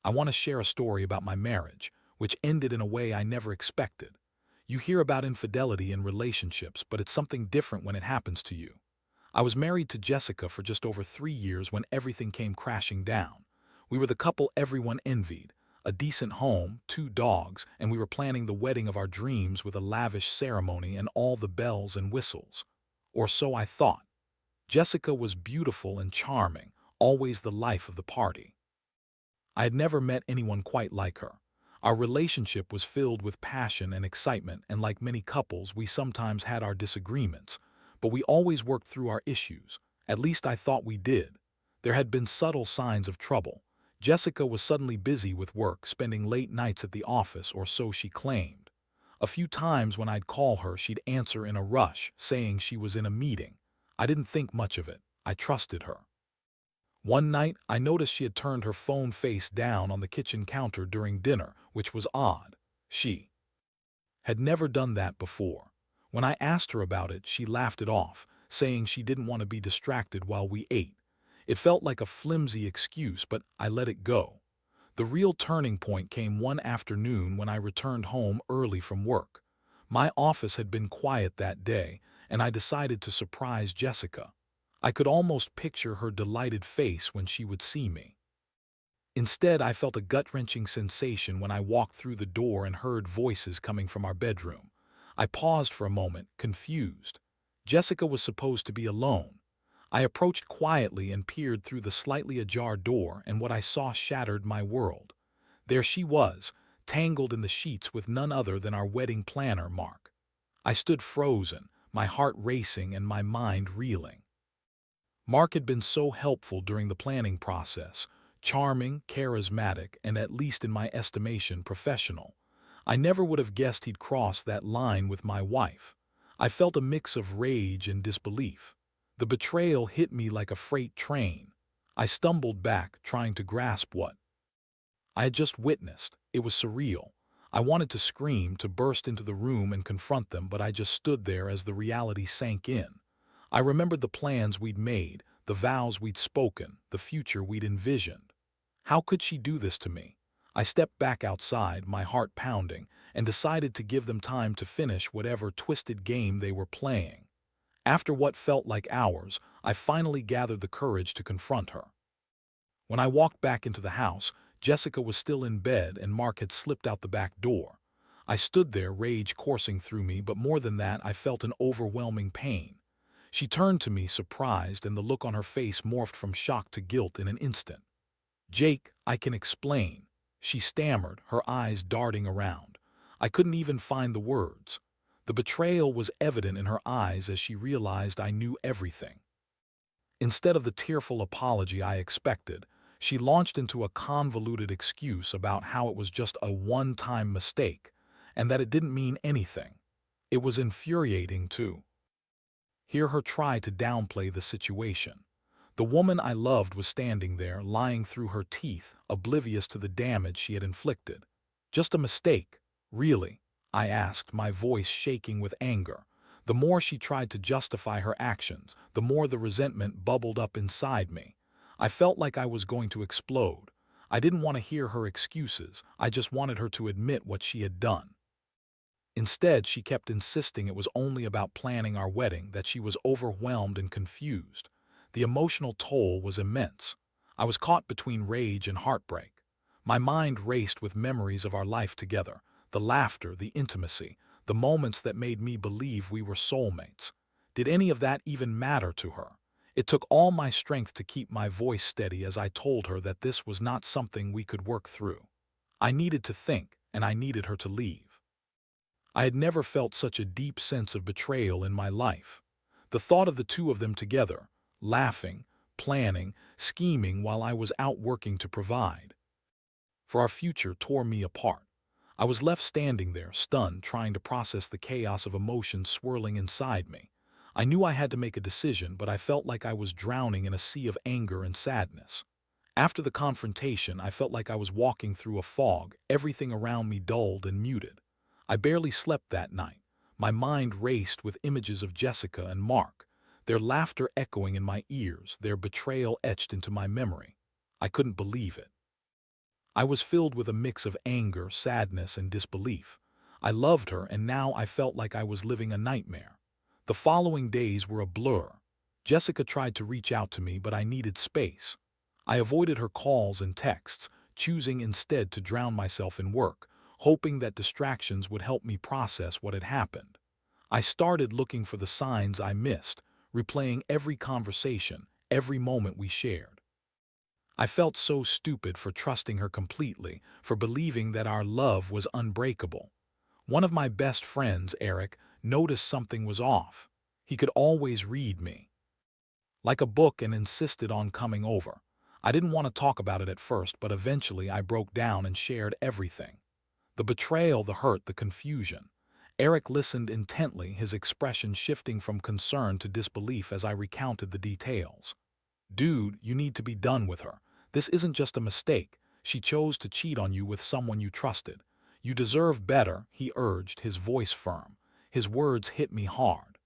I want to share a story about my marriage, which ended in a way I never expected. You hear about infidelity in relationships, but it's something different when it happens to you. I was married to Jessica for just over 3 years when everything came crashing down. We were the couple everyone envied, a decent home, 2 dogs, and we were planning the wedding of our dreams with a lavish ceremony and all the bells and whistles. Or so I thought. Jessica was beautiful and charming, always the life of the party. I had never met anyone quite like her. Our relationship was filled with passion and excitement, and like many couples, we sometimes had our disagreements, but we always worked through our issues. At least I thought we did. There had been subtle signs of trouble. Jessica was suddenly busy with work, spending late nights at the office, or so she claimed. A few times when I'd call her, she'd answer in a rush, saying she was in a meeting. I didn't think much of it. I trusted her. One night, I noticed she had turned her phone face down on the kitchen counter during dinner, which was odd. She had never done that before. When I asked her about it, she laughed it off, saying she didn't want to be distracted while we ate. It felt like a flimsy excuse, but I let it go. The real turning point came one afternoon when I returned home early from work. My office had been quiet that day, and I decided to surprise Jessica. I could almost picture her delighted face when she would see me. Instead, I felt a gut-wrenching sensation when I walked through the door and heard voices coming from our bedroom. I paused for a moment, confused. Jessica was supposed to be alone. I approached quietly and peered through the slightly ajar door, and what I saw shattered my world. There she was, tangled in the sheets with none other than our wedding planner, Mark. I stood frozen, my heart racing and my mind reeling. Mark had been so helpful during the planning process, charming, charismatic, and at least in my estimation, professional. I never would have guessed he'd cross that line with my wife. I felt a mix of rage and disbelief. The betrayal hit me like a freight train. I stumbled back, trying to grasp what I had just witnessed. It was surreal. I wanted to scream, to burst into the room and confront them, but I just stood there as the reality sank in. I remembered the plans we'd made, the vows we'd spoken, the future we'd envisioned. How could she do this to me? I stepped back outside, my heart pounding, and decided to give them time to finish whatever twisted game they were playing. After what felt like hours, I finally gathered the courage to confront her. When I walked back into the house, Jessica was still in bed and Mark had slipped out the back door. I stood there, rage coursing through me, but more than that, I felt an overwhelming pain. She turned to me, surprised, and the look on her face morphed from shock to guilt in an instant. "Jake, I can explain," she stammered, her eyes darting around. I couldn't even find the words. The betrayal was evident in her eyes as she realized I knew everything. Instead of the tearful apology I expected, she launched into a convoluted excuse about how it was just a one-time mistake and that it didn't mean anything. It was infuriating, too. Hear her try to downplay the situation. The woman I loved was standing there, lying through her teeth, oblivious to the damage she had inflicted. Just a mistake, really? I asked, my voice shaking with anger. The more she tried to justify her actions, the more the resentment bubbled up inside me. I felt like I was going to explode. I didn't want to hear her excuses. I just wanted her to admit what she had done. Instead, she kept insisting it was only about planning our wedding, that she was overwhelmed and confused. The emotional toll was immense. I was caught between rage and heartbreak. My mind raced with memories of our life together, the laughter, the intimacy, the moments that made me believe we were soulmates. Did any of that even matter to her? It took all my strength to keep my voice steady as I told her that this was not something we could work through. I needed to think, and I needed her to leave. I had never felt such a deep sense of betrayal in my life. The thought of the two of them together, laughing, planning, scheming while I was out working to provide for our future, tore me apart. I was left standing there, stunned, trying to process the chaos of emotions swirling inside me. I knew I had to make a decision, but I felt like I was drowning in a sea of anger and sadness. After the confrontation, I felt like I was walking through a fog, everything around me dulled and muted. I barely slept that night. My mind raced with images of Jessica and Mark, their laughter echoing in my ears, their betrayal etched into my memory. I couldn't believe it. I was filled with a mix of anger, sadness, and disbelief. I loved her, and now I felt like I was living a nightmare. The following days were a blur. Jessica tried to reach out to me, but I needed space. I avoided her calls and texts, choosing instead to drown myself in work, hoping that distractions would help me process what had happened. I started looking for the signs I missed, replaying every conversation, every moment we shared. I felt so stupid for trusting her completely, for believing that our love was unbreakable. One of my best friends, Eric, noticed something was off. He could always read me like a book and insisted on coming over. I didn't want to talk about it at first, but eventually I broke down and shared everything. The betrayal, the hurt, the confusion. Eric listened intently, his expression shifting from concern to disbelief as I recounted the details. Dude, you need to be done with her. This isn't just a mistake. She chose to cheat on you with someone you trusted. You deserve better, he urged, his voice firm. His words hit me hard.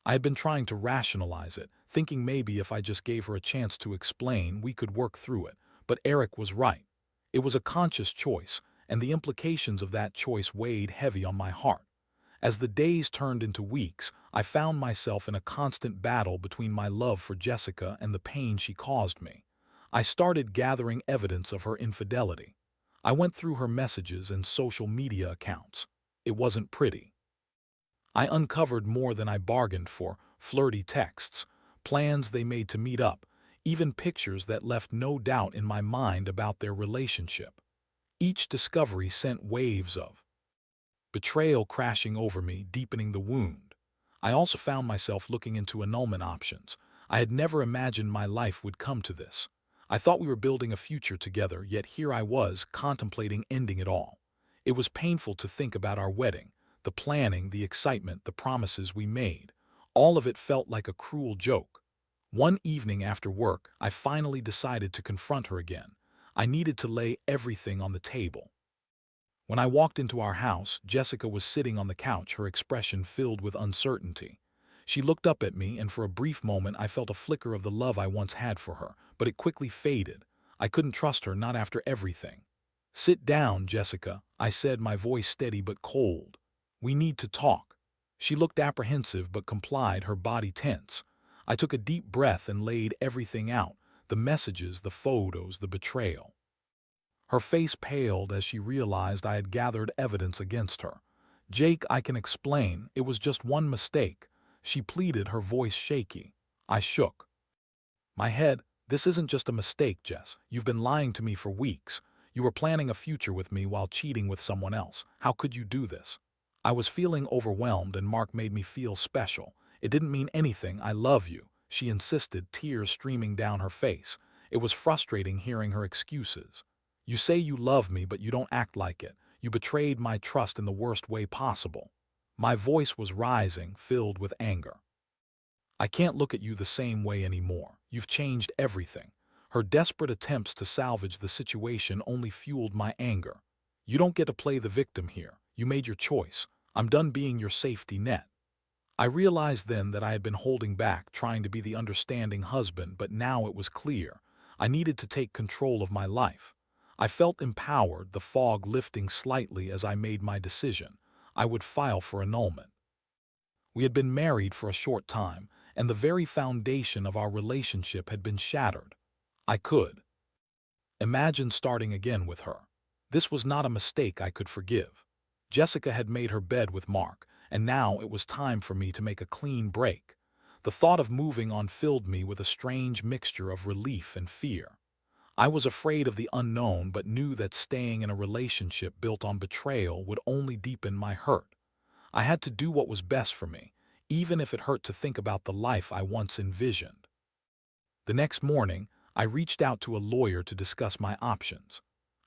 I had been trying to rationalize it, thinking maybe if I just gave her a chance to explain, we could work through it. But Eric was right. It was a conscious choice, and the implications of that choice weighed heavy on my heart. As the days turned into weeks, I found myself in a constant battle between my love for Jessica and the pain she caused me. I started gathering evidence of her infidelity. I went through her messages and social media accounts. It wasn't pretty. I uncovered more than I bargained for: flirty texts, plans they made to meet up, even pictures that left no doubt in my mind about their relationship. Each discovery sent waves of betrayal crashing over me, deepening the wound. I also found myself looking into annulment options. I had never imagined my life would come to this. I thought we were building a future together, yet here I was, contemplating ending it all. It was painful to think about our wedding, the planning, the excitement, the promises we made. All of it felt like a cruel joke. One evening after work, I finally decided to confront her again. I needed to lay everything on the table. When I walked into our house, Jessica was sitting on the couch, her expression filled with uncertainty. She looked up at me, and for a brief moment I felt a flicker of the love I once had for her, but it quickly faded. I couldn't trust her, not after everything. "Sit down, Jessica," I said, my voice steady but cold. "We need to talk." She looked apprehensive but complied, her body tense. I took a deep breath and laid everything out: the messages, the photos, the betrayal. Her face paled as she realized I had gathered evidence against her. "Jake, I can explain. It was just one mistake," she pleaded, her voice shaky. I shook my head. "This isn't just a mistake, Jess. You've been lying to me for weeks. You were planning a future with me while cheating with someone else. How could you do this?" I was feeling overwhelmed, and Mark made me feel special. "It didn't mean anything. I love you," she insisted, tears streaming down her face. It was frustrating hearing her excuses. "You say you love me, but you don't act like it. You betrayed my trust in the worst way possible." My voice was rising, filled with anger. "I can't look at you the same way anymore. You've changed everything." Her desperate attempts to salvage the situation only fueled my anger. "You don't get to play the victim here. You made your choice. I'm done being your safety net." I realized then that I had been holding back, trying to be the understanding husband, but now it was clear. I needed to take control of my life. I felt empowered, the fog lifting slightly as I made my decision. I would file for annulment. We had been married for a short time, and the very foundation of our relationship had been shattered. I could imagine starting again with her. This was not a mistake I could forgive. Jessica had made her bed with Mark, and now it was time for me to make a clean break. The thought of moving on filled me with a strange mixture of relief and fear. I was afraid of the unknown, but knew that staying in a relationship built on betrayal would only deepen my hurt. I had to do what was best for me, even if it hurt to think about the life I once envisioned. The next morning, I reached out to a lawyer to discuss my options.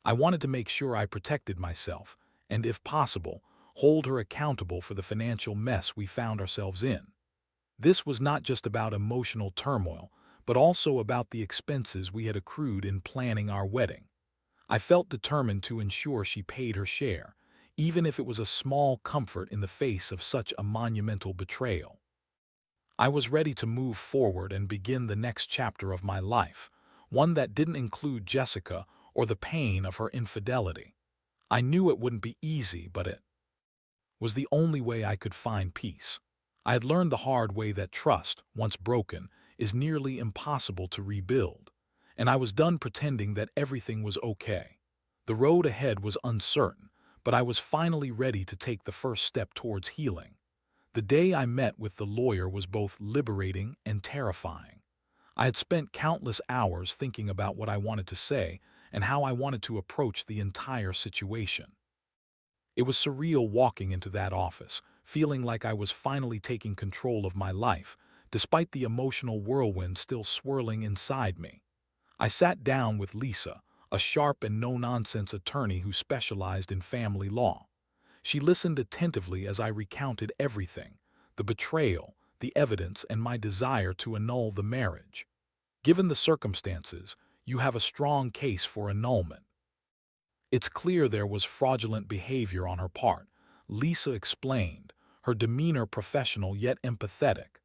I wanted to make sure I protected myself, and if possible, hold her accountable for the financial mess we found ourselves in. This was not just about emotional turmoil, but also about the expenses we had accrued in planning our wedding. I felt determined to ensure she paid her share, even if it was a small comfort in the face of such a monumental betrayal. I was ready to move forward and begin the next chapter of my life, one that didn't include Jessica or the pain of her infidelity. I knew it wouldn't be easy, but it was the only way I could find peace. I had learned the hard way that trust, once broken, is nearly impossible to rebuild, and I was done pretending that everything was okay. The road ahead was uncertain, but I was finally ready to take the first step towards healing. The day I met with the lawyer was both liberating and terrifying. I had spent countless hours thinking about what I wanted to say and how I wanted to approach the entire situation. It was surreal walking into that office, feeling like I was finally taking control of my life, despite the emotional whirlwind still swirling inside me. I sat down with Lisa, a sharp and no-nonsense attorney who specialized in family law. She listened attentively as I recounted everything: the betrayal, the evidence, and my desire to annul the marriage. Given the circumstances, you have a strong case for annulment. It's clear there was fraudulent behavior on her part, Lisa explained, her demeanor professional yet empathetic.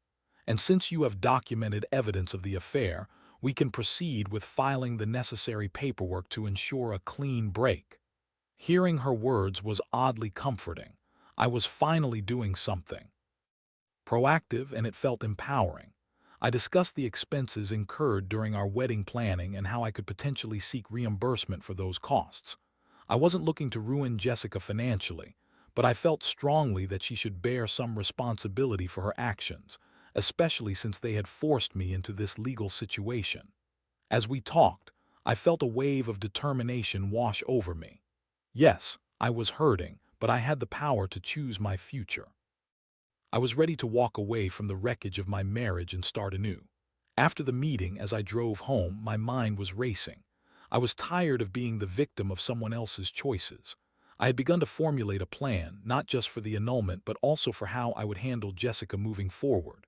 And since you have documented evidence of the affair, we can proceed with filing the necessary paperwork to ensure a clean break. Hearing her words was oddly comforting. I was finally doing something proactive, and it felt empowering. I discussed the expenses incurred during our wedding planning and how I could potentially seek reimbursement for those costs. I wasn't looking to ruin Jessica financially, but I felt strongly that she should bear some responsibility for her actions, especially since they had forced me into this legal situation. As we talked, I felt a wave of determination wash over me. Yes, I was hurting, but I had the power to choose my future. I was ready to walk away from the wreckage of my marriage and start anew. After the meeting, as I drove home, my mind was racing. I was tired of being the victim of someone else's choices. I had begun to formulate a plan, not just for the annulment, but also for how I would handle Jessica moving forward.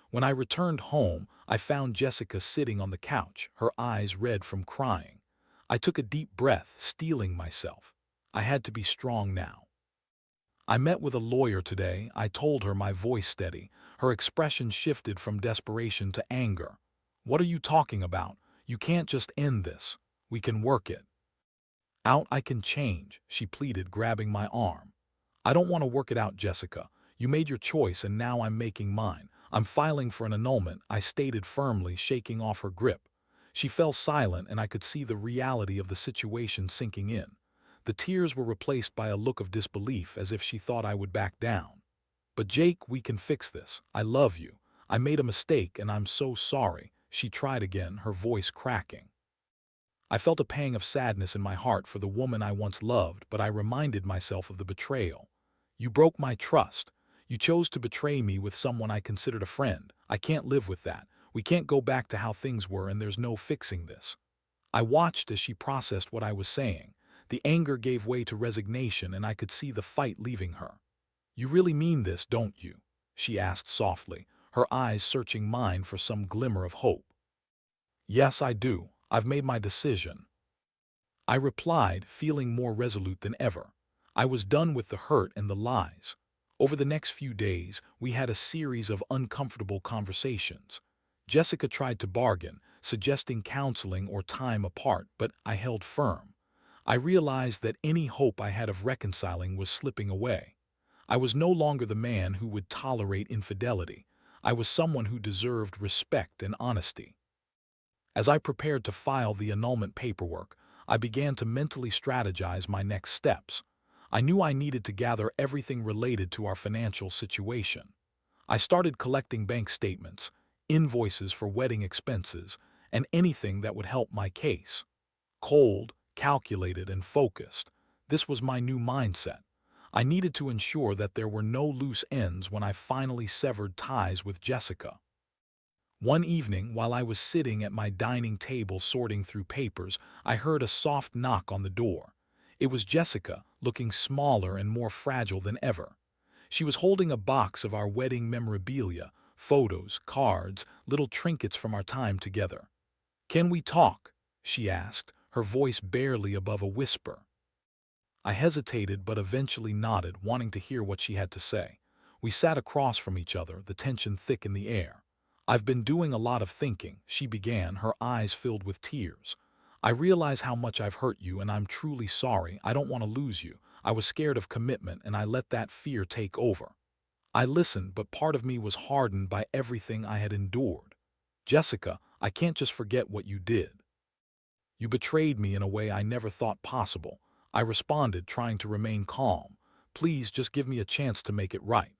When I returned home, I found Jessica sitting on the couch, her eyes red from crying. I took a deep breath, steeling myself. I had to be strong now. I met with a lawyer today, I told her, my voice steady. Her expression shifted from desperation to anger. What are you talking about? You can't just end this. We can work it out. I can change, she pleaded, grabbing my arm. I don't want to work it out, Jessica. You made your choice and now I'm making mine. I'm filing for an annulment, I stated firmly, shaking off her grip. She fell silent and I could see the reality of the situation sinking in. The tears were replaced by a look of disbelief, as if she thought I would back down. But Jake, we can fix this. I love you. I made a mistake and I'm so sorry, she tried again, her voice cracking. I felt a pang of sadness in my heart for the woman I once loved, but I reminded myself of the betrayal. You broke my trust. You chose to betray me with someone I considered a friend. I can't live with that. We can't go back to how things were, and there's no fixing this. I watched as she processed what I was saying. The anger gave way to resignation, and I could see the fight leaving her. You really mean this, don't you? She asked softly, her eyes searching mine for some glimmer of hope. Yes, I do. I've made my decision, I replied, feeling more resolute than ever. I was done with the hurt and the lies. Over the next few days, we had a series of uncomfortable conversations. Jessica tried to bargain, suggesting counseling or time apart, but I held firm. I realized that any hope I had of reconciling was slipping away. I was no longer the man who would tolerate infidelity. I was someone who deserved respect and honesty. As I prepared to file the annulment paperwork, I began to mentally strategize my next steps. I knew I needed to gather everything related to our financial situation. I started collecting bank statements, invoices for wedding expenses, and anything that would help my case. Cold, calculated, and focused, this was my new mindset. I needed to ensure that there were no loose ends when I finally severed ties with Jessica. One evening, while I was sitting at my dining table sorting through papers, I heard a soft knock on the door. It was Jessica, looking smaller and more fragile than ever. She was holding a box of our wedding memorabilia, photos, cards, little trinkets from our time together. "Can we talk?" she asked, her voice barely above a whisper. I hesitated but eventually nodded, wanting to hear what she had to say. We sat across from each other, the tension thick in the air. "I've been doing a lot of thinking," she began, her eyes filled with tears. I realize how much I've hurt you and I'm truly sorry. I don't want to lose you. I was scared of commitment and I let that fear take over. I listened, but part of me was hardened by everything I had endured. Jessica, I can't just forget what you did. You betrayed me in a way I never thought possible. I responded, trying to remain calm. Please just give me a chance to make it right.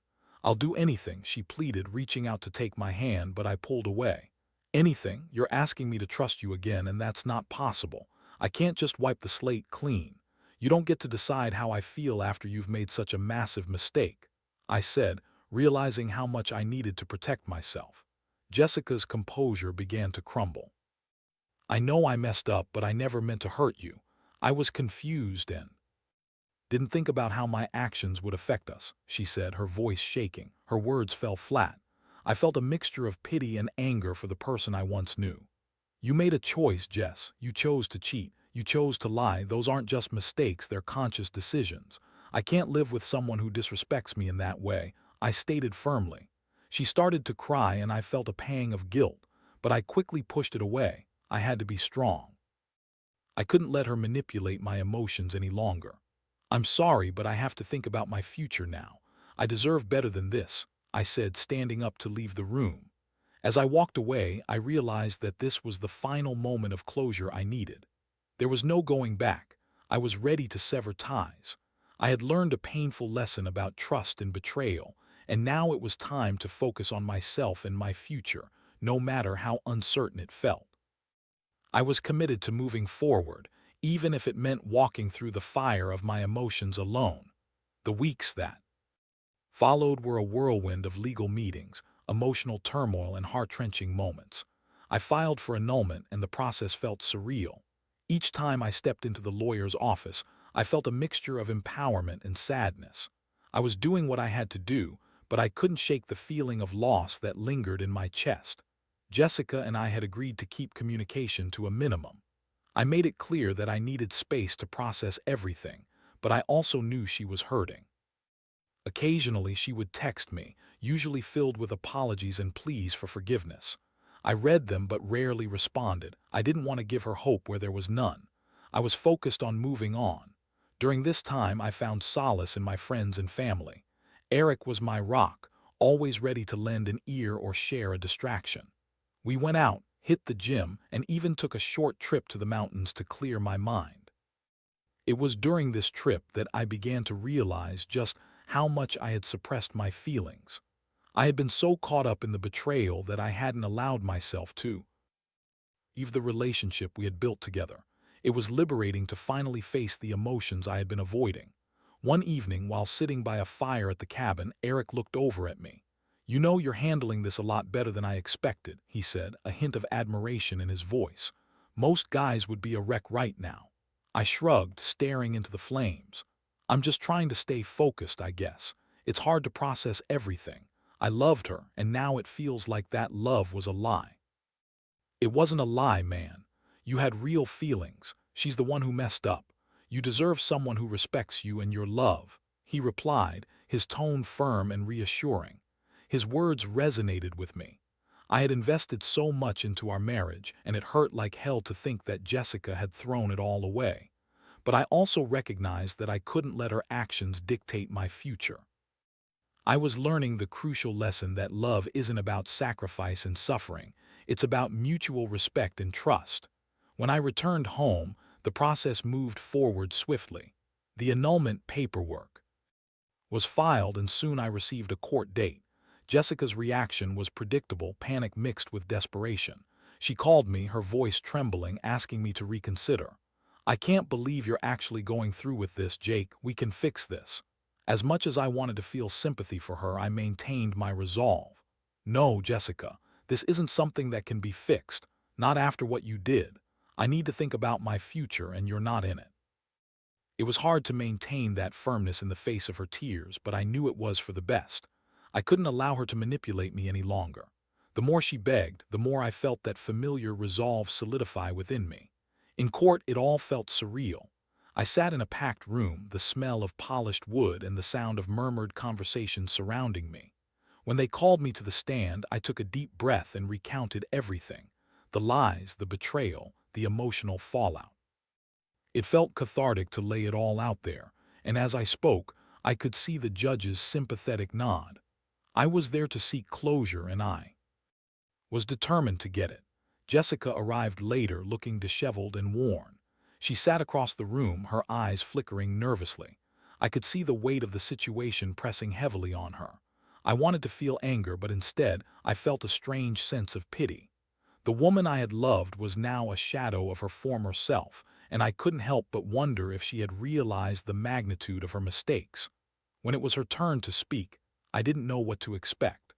I'll do anything, she pleaded, reaching out to take my hand, but I pulled away. Anything? You're asking me to trust you again, and that's not possible. I can't just wipe the slate clean. You don't get to decide how I feel after you've made such a massive mistake, I said, realizing how much I needed to protect myself. Jessica's composure began to crumble. I know I messed up, but I never meant to hurt you. I was confused and didn't think about how my actions would affect us, she said, her voice shaking. Her words fell flat. I felt a mixture of pity and anger for the person I once knew. You made a choice, Jess. You chose to cheat. You chose to lie. Those aren't just mistakes, they're conscious decisions. I can't live with someone who disrespects me in that way, I stated firmly. She started to cry and I felt a pang of guilt, but I quickly pushed it away. I had to be strong. I couldn't let her manipulate my emotions any longer. I'm sorry, but I have to think about my future now. I deserve better than this, I said, standing up to leave the room. As I walked away, I realized that this was the final moment of closure I needed. There was no going back. I was ready to sever ties. I had learned a painful lesson about trust and betrayal, and now it was time to focus on myself and my future, no matter how uncertain it felt. I was committed to moving forward, even if it meant walking through the fire of my emotions alone. The weeks that followed were a whirlwind of legal meetings, emotional turmoil, and heart-wrenching moments. I filed for annulment, and the process felt surreal. Each time I stepped into the lawyer's office, I felt a mixture of empowerment and sadness. I was doing what I had to do, but I couldn't shake the feeling of loss that lingered in my chest. Jessica and I had agreed to keep communication to a minimum. I made it clear that I needed space to process everything, but I also knew she was hurting. Occasionally, she would text me, usually filled with apologies and pleas for forgiveness. I read them but rarely responded. I didn't want to give her hope where there was none. I was focused on moving on. During this time, I found solace in my friends and family. Eric was my rock, always ready to lend an ear or share a distraction. We went out, hit the gym, and even took a short trip to the mountains to clear my mind. It was during this trip that I began to realize just how much I had suppressed my feelings. I had been so caught up in the betrayal that I hadn't allowed myself to leave the relationship we had built together. It was liberating to finally face the emotions I had been avoiding. One evening, while sitting by a fire at the cabin, Eric looked over at me. You know, you're handling this a lot better than I expected, he said, a hint of admiration in his voice. Most guys would be a wreck right now. I shrugged, staring into the flames. I'm just trying to stay focused, I guess. It's hard to process everything. I loved her, and now it feels like that love was a lie. It wasn't a lie, man. You had real feelings. She's the one who messed up. You deserve someone who respects you and your love, he replied, his tone firm and reassuring. His words resonated with me. I had invested so much into our marriage, and it hurt like hell to think that Jessica had thrown it all away. But I also recognized that I couldn't let her actions dictate my future. I was learning the crucial lesson that love isn't about sacrifice and suffering. It's about mutual respect and trust. When I returned home, the process moved forward swiftly. The annulment paperwork was filed, and soon I received a court date. Jessica's reaction was predictable, panic mixed with desperation. She called me, her voice trembling, asking me to reconsider. I can't believe you're actually going through with this, Jake. We can fix this. As much as I wanted to feel sympathy for her, I maintained my resolve. No, Jessica, this isn't something that can be fixed. Not after what you did. I need to think about my future, and you're not in it. It was hard to maintain that firmness in the face of her tears, but I knew it was for the best. I couldn't allow her to manipulate me any longer. The more she begged, the more I felt that familiar resolve solidify within me. In court, it all felt surreal. I sat in a packed room, the smell of polished wood and the sound of murmured conversation surrounding me. When they called me to the stand, I took a deep breath and recounted everything. The lies, the betrayal, the emotional fallout. It felt cathartic to lay it all out there, and as I spoke, I could see the judge's sympathetic nod. I was there to seek closure, and I was determined to get it. Jessica arrived later, looking disheveled and worn. She sat across the room, her eyes flickering nervously. I could see the weight of the situation pressing heavily on her. I wanted to feel anger, but instead I felt a strange sense of pity. The woman I had loved was now a shadow of her former self, and I couldn't help but wonder if she had realized the magnitude of her mistakes. When it was her turn to speak, I didn't know what to expect.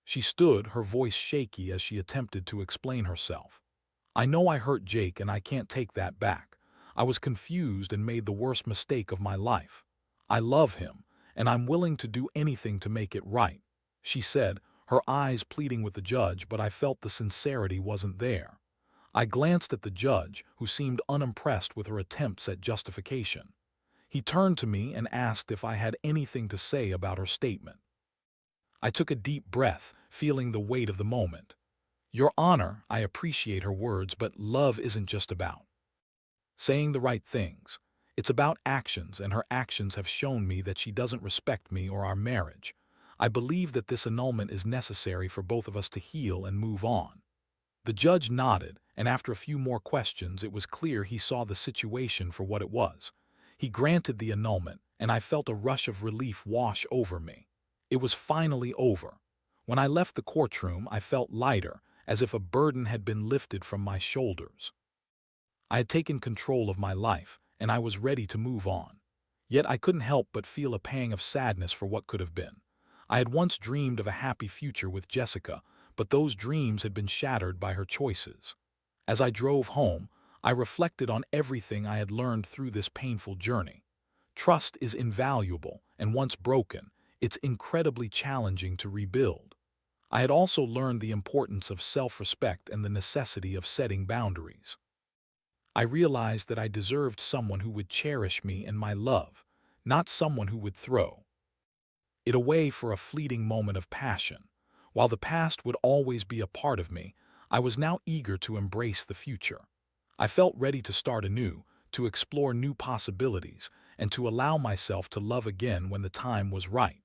She stood, her voice shaky as she attempted to explain herself. "I know I hurt Jake, and I can't take that back. I was confused and made the worst mistake of my life. I love him, and I'm willing to do anything to make it right," she said, her eyes pleading with the judge, but I felt the sincerity wasn't there. I glanced at the judge, who seemed unimpressed with her attempts at justification. He turned to me and asked if I had anything to say about her statement. I took a deep breath, feeling the weight of the moment. "Your Honor, I appreciate her words, but love isn't just about saying the right things. It's about actions, and her actions have shown me that she doesn't respect me or our marriage. I believe that this annulment is necessary for both of us to heal and move on." The judge nodded, and after a few more questions, it was clear he saw the situation for what it was. He granted the annulment, and I felt a rush of relief wash over me. It was finally over. When I left the courtroom, I felt lighter, as if a burden had been lifted from my shoulders. I had taken control of my life, and I was ready to move on. Yet I couldn't help but feel a pang of sadness for what could have been. I had once dreamed of a happy future with Jessica, but those dreams had been shattered by her choices. As I drove home, I reflected on everything I had learned through this painful journey. Trust is invaluable, and once broken, it's incredibly challenging to rebuild. I had also learned the importance of self-respect and the necessity of setting boundaries. I realized that I deserved someone who would cherish me and my love, not someone who would throw it away for a fleeting moment of passion. While the past would always be a part of me, I was now eager to embrace the future. I felt ready to start anew, to explore new possibilities, and to allow myself to love again when the time was right.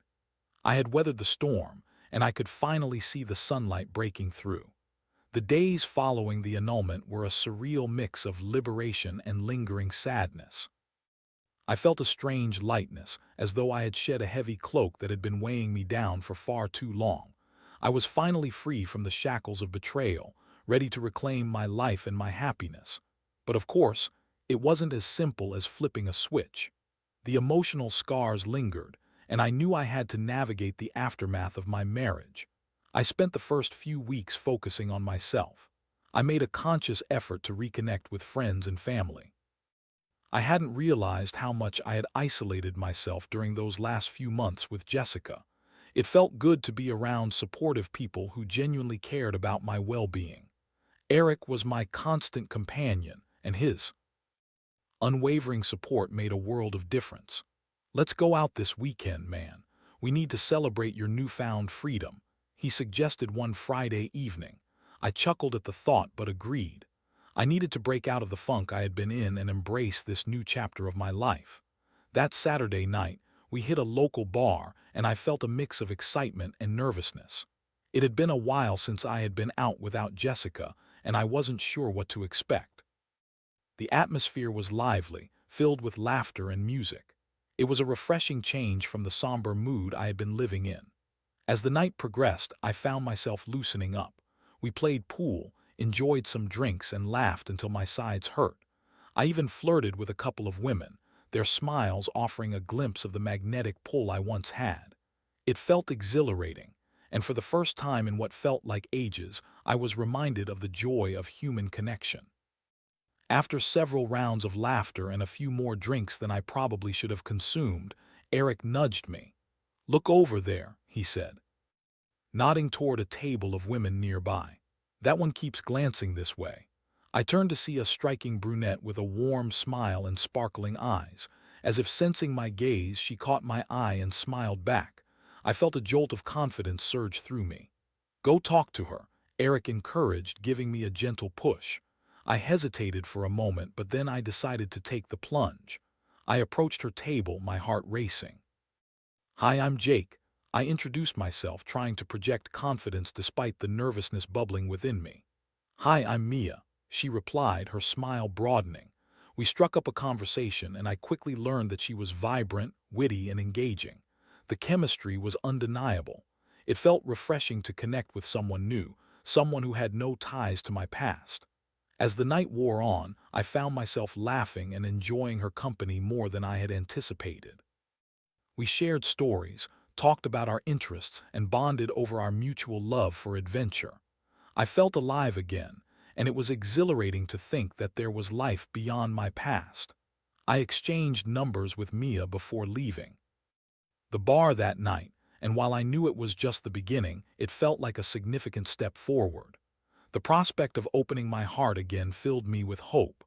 I had weathered the storm, and I could finally see the sunlight breaking through. The days following the annulment were a surreal mix of liberation and lingering sadness. I felt a strange lightness, as though I had shed a heavy cloak that had been weighing me down for far too long. I was finally free from the shackles of betrayal, ready to reclaim my life and my happiness. But of course, it wasn't as simple as flipping a switch. The emotional scars lingered, and I knew I had to navigate the aftermath of my marriage. I spent the first few weeks focusing on myself. I made a conscious effort to reconnect with friends and family. I hadn't realized how much I had isolated myself during those last few months with Jessica. It felt good to be around supportive people who genuinely cared about my well-being. Eric was my constant companion, and his unwavering support made a world of difference. "Let's go out this weekend, man. We need to celebrate your newfound freedom," he suggested one Friday evening. I chuckled at the thought but agreed. I needed to break out of the funk I had been in and embrace this new chapter of my life. That Saturday night, we hit a local bar, and I felt a mix of excitement and nervousness. It had been a while since I had been out without Jessica, and I wasn't sure what to expect. The atmosphere was lively, filled with laughter and music. It was a refreshing change from the somber mood I had been living in. As the night progressed, I found myself loosening up. We played pool, enjoyed some drinks, and laughed until my sides hurt. I even flirted with a couple of women, their smiles offering a glimpse of the magnetic pull I once had. It felt exhilarating, and for the first time in what felt like ages, I was reminded of the joy of human connection. After several rounds of laughter and a few more drinks than I probably should have consumed, Eric nudged me. "Look over there," he said, nodding toward a table of women nearby. "That one keeps glancing this way." I turned to see a striking brunette with a warm smile and sparkling eyes. As if sensing my gaze, she caught my eye and smiled back. I felt a jolt of confidence surge through me. "Go talk to her," Eric encouraged, giving me a gentle push. I hesitated for a moment, but then I decided to take the plunge. I approached her table, my heart racing. "Hi, I'm Jake." I introduced myself, trying to project confidence despite the nervousness bubbling within me. "Hi, I'm Mia," she replied, her smile broadening. We struck up a conversation, and I quickly learned that she was vibrant, witty, and engaging. The chemistry was undeniable. It felt refreshing to connect with someone new, someone who had no ties to my past. As the night wore on, I found myself laughing and enjoying her company more than I had anticipated. We shared stories, talked about our interests, and bonded over our mutual love for adventure. I felt alive again, and it was exhilarating to think that there was life beyond my past. I exchanged numbers with Mia before leaving the bar that night, and while I knew it was just the beginning, it felt like a significant step forward. The prospect of opening my heart again filled me with hope.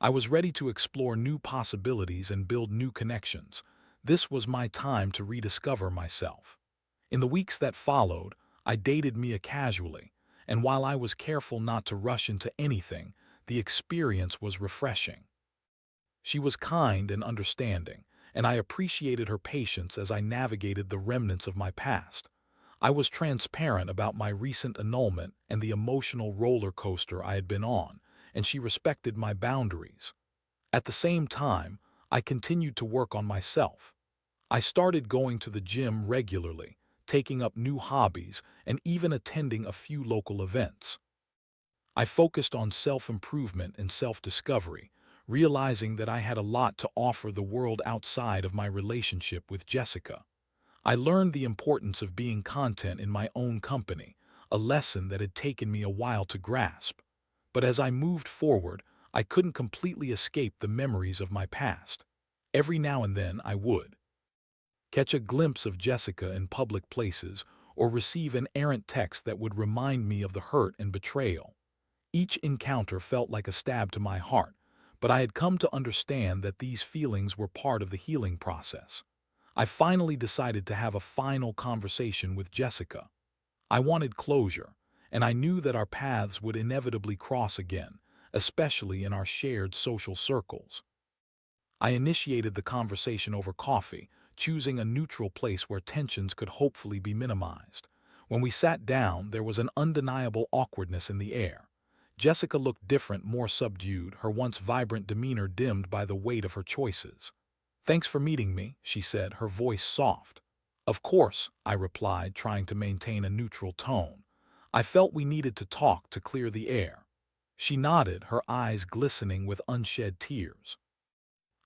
I was ready to explore new possibilities and build new connections. This was my time to rediscover myself. In the weeks that followed, I dated Mia casually, and while I was careful not to rush into anything, the experience was refreshing. She was kind and understanding, and I appreciated her patience as I navigated the remnants of my past. I was transparent about my recent annulment and the emotional roller coaster I had been on, and she respected my boundaries. At the same time, I continued to work on myself. I started going to the gym regularly, taking up new hobbies, and even attending a few local events. I focused on self-improvement and self-discovery, realizing that I had a lot to offer the world outside of my relationship with Jessica. I learned the importance of being content in my own company, a lesson that had taken me a while to grasp. But as I moved forward, I couldn't completely escape the memories of my past. Every now and then I would catch a glimpse of Jessica in public places or receive an errant text that would remind me of the hurt and betrayal. Each encounter felt like a stab to my heart, but I had come to understand that these feelings were part of the healing process. I finally decided to have a final conversation with Jessica. I wanted closure, and I knew that our paths would inevitably cross again, especially in our shared social circles. I initiated the conversation over coffee, choosing a neutral place where tensions could hopefully be minimized. When we sat down, there was an undeniable awkwardness in the air. Jessica looked different, more subdued, her once vibrant demeanor dimmed by the weight of her choices. "Thanks for meeting me," she said, her voice soft. "Of course," I replied, trying to maintain a neutral tone. "I felt we needed to talk to clear the air." She nodded, her eyes glistening with unshed tears.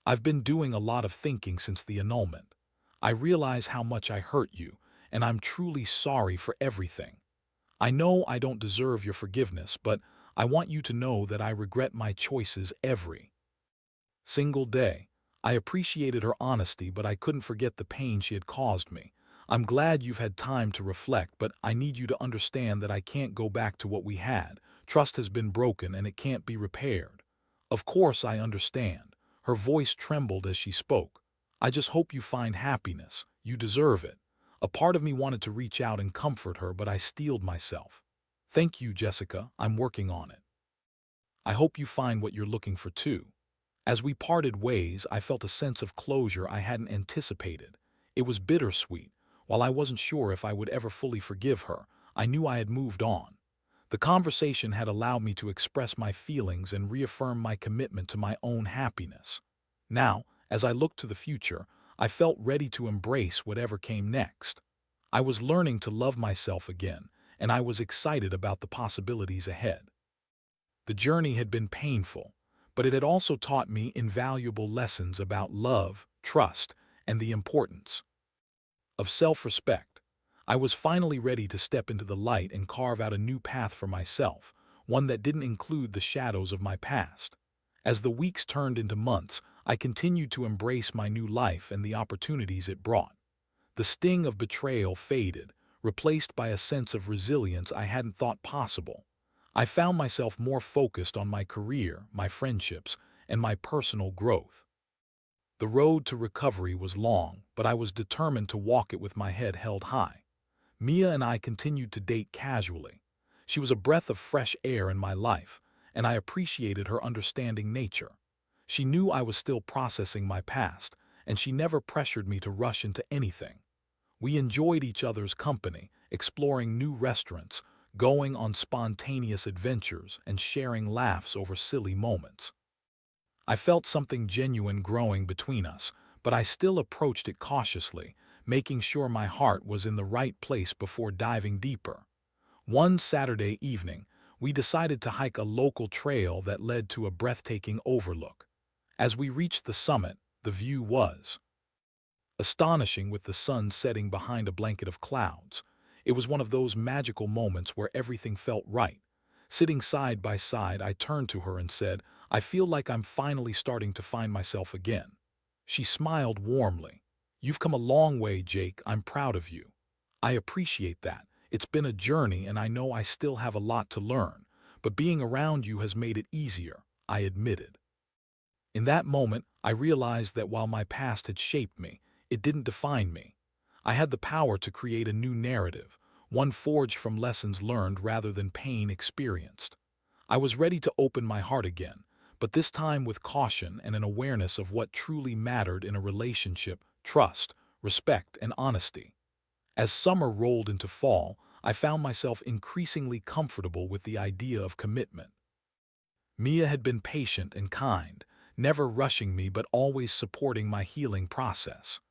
"I've been doing a lot of thinking since the annulment. I realize how much I hurt you, and I'm truly sorry for everything. I know I don't deserve your forgiveness, but I want you to know that I regret my choices every single day." I appreciated her honesty, but I couldn't forget the pain she had caused me. "I'm glad you've had time to reflect, but I need you to understand that I can't go back to what we had. Trust has been broken and it can't be repaired." "Of course I understand." Her voice trembled as she spoke. "I just hope you find happiness. You deserve it." A part of me wanted to reach out and comfort her, but I steeled myself. "Thank you, Jessica. I'm working on it. I hope you find what you're looking for too." As we parted ways, I felt a sense of closure I hadn't anticipated. It was bittersweet. While I wasn't sure if I would ever fully forgive her, I knew I had moved on. The conversation had allowed me to express my feelings and reaffirm my commitment to my own happiness. Now, as I looked to the future, I felt ready to embrace whatever came next. I was learning to love myself again, and I was excited about the possibilities ahead. The journey had been painful, but it had also taught me invaluable lessons about love, trust, and the importance of self-respect. I was finally ready to step into the light and carve out a new path for myself, one that didn't include the shadows of my past. As the weeks turned into months, I continued to embrace my new life and the opportunities it brought. The sting of betrayal faded, replaced by a sense of resilience I hadn't thought possible. I found myself more focused on my career, my friendships, and my personal growth. The road to recovery was long, but I was determined to walk it with my head held high. Mia and I continued to date casually. She was a breath of fresh air in my life, and I appreciated her understanding nature. She knew I was still processing my past, and she never pressured me to rush into anything. We enjoyed each other's company, exploring new restaurants, going on spontaneous adventures, and sharing laughs over silly moments. I felt something genuine growing between us, but I still approached it cautiously, making sure my heart was in the right place before diving deeper. One Saturday evening, we decided to hike a local trail that led to a breathtaking overlook. As we reached the summit, the view was astonishing, with the sun setting behind a blanket of clouds. It was one of those magical moments where everything felt right. Sitting side by side, I turned to her and said, "I feel like I'm finally starting to find myself again." She smiled warmly. "You've come a long way, Jake. I'm proud of you." "I appreciate that. It's been a journey and I know I still have a lot to learn, but being around you has made it easier," I admitted. In that moment, I realized that while my past had shaped me, it didn't define me. I had the power to create a new narrative, one forged from lessons learned rather than pain experienced. I was ready to open my heart again, but this time with caution and an awareness of what truly mattered in a relationship: trust, respect, and honesty. As summer rolled into fall, I found myself increasingly comfortable with the idea of commitment. Mia had been patient and kind, never rushing me but always supporting my healing process.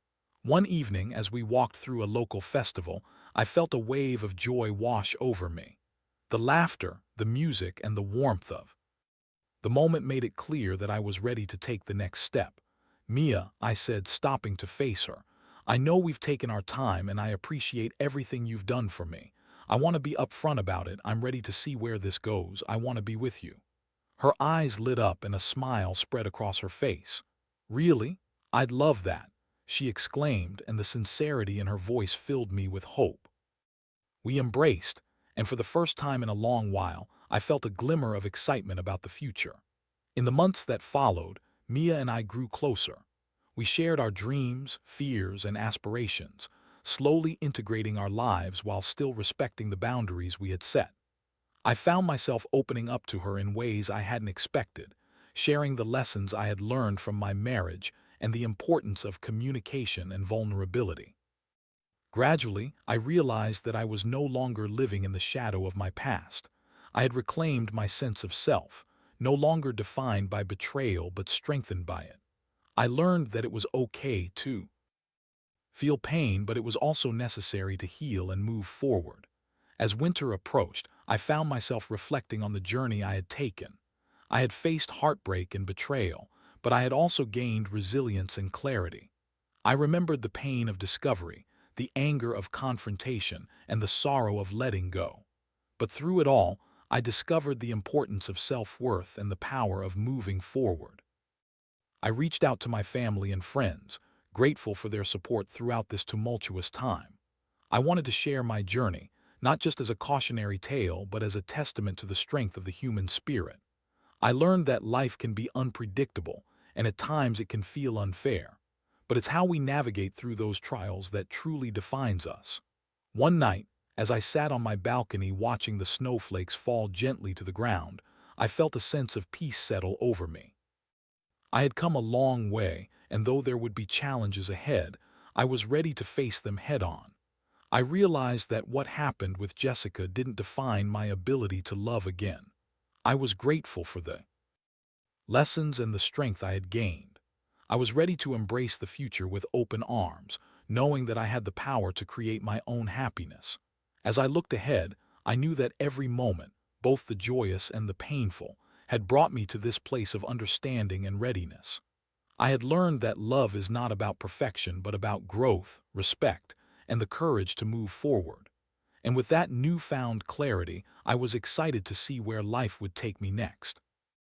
One evening, as we walked through a local festival, I felt a wave of joy wash over me. The laughter, the music, and the warmth of the moment made it clear that I was ready to take the next step. "Mia," I said, stopping to face her, "I know we've taken our time and I appreciate everything you've done for me. I want to be upfront about it. I'm ready to see where this goes. I want to be with you." Her eyes lit up and a smile spread across her face. "Really? I'd love that," she exclaimed, and the sincerity in her voice filled me with hope. We embraced, and for the first time in a long while, I felt a glimmer of excitement about the future. In the months that followed, Mia and I grew closer. We shared our dreams, fears, and aspirations, slowly integrating our lives while still respecting the boundaries we had set. I found myself opening up to her in ways I hadn't expected, sharing the lessons I had learned from my marriage and the importance of communication and vulnerability. Gradually, I realized that I was no longer living in the shadow of my past. I had reclaimed my sense of self, no longer defined by betrayal but strengthened by it. I learned that it was okay to feel pain, but it was also necessary to heal and move forward. As winter approached, I found myself reflecting on the journey I had taken. I had faced heartbreak and betrayal, but I had also gained resilience and clarity. I remembered the pain of discovery, the anger of confrontation, and the sorrow of letting go. But through it all, I discovered the importance of self-worth and the power of moving forward. I reached out to my family and friends, grateful for their support throughout this tumultuous time. I wanted to share my journey, not just as a cautionary tale, but as a testament to the strength of the human spirit. I learned that life can be unpredictable, and at times it can feel unfair. But it's how we navigate through those trials that truly defines us. One night, as I sat on my balcony watching the snowflakes fall gently to the ground, I felt a sense of peace settle over me. I had come a long way, and though there would be challenges ahead, I was ready to face them head-on. I realized that what happened with Jessica didn't define my ability to love again. I was grateful for the lessons and the strength I had gained. I was ready to embrace the future with open arms, knowing that I had the power to create my own happiness. As I looked ahead, I knew that every moment, both the joyous and the painful, had brought me to this place of understanding and readiness. I had learned that love is not about perfection but about growth, respect, and the courage to move forward. And with that newfound clarity, I was excited to see where life would take me next.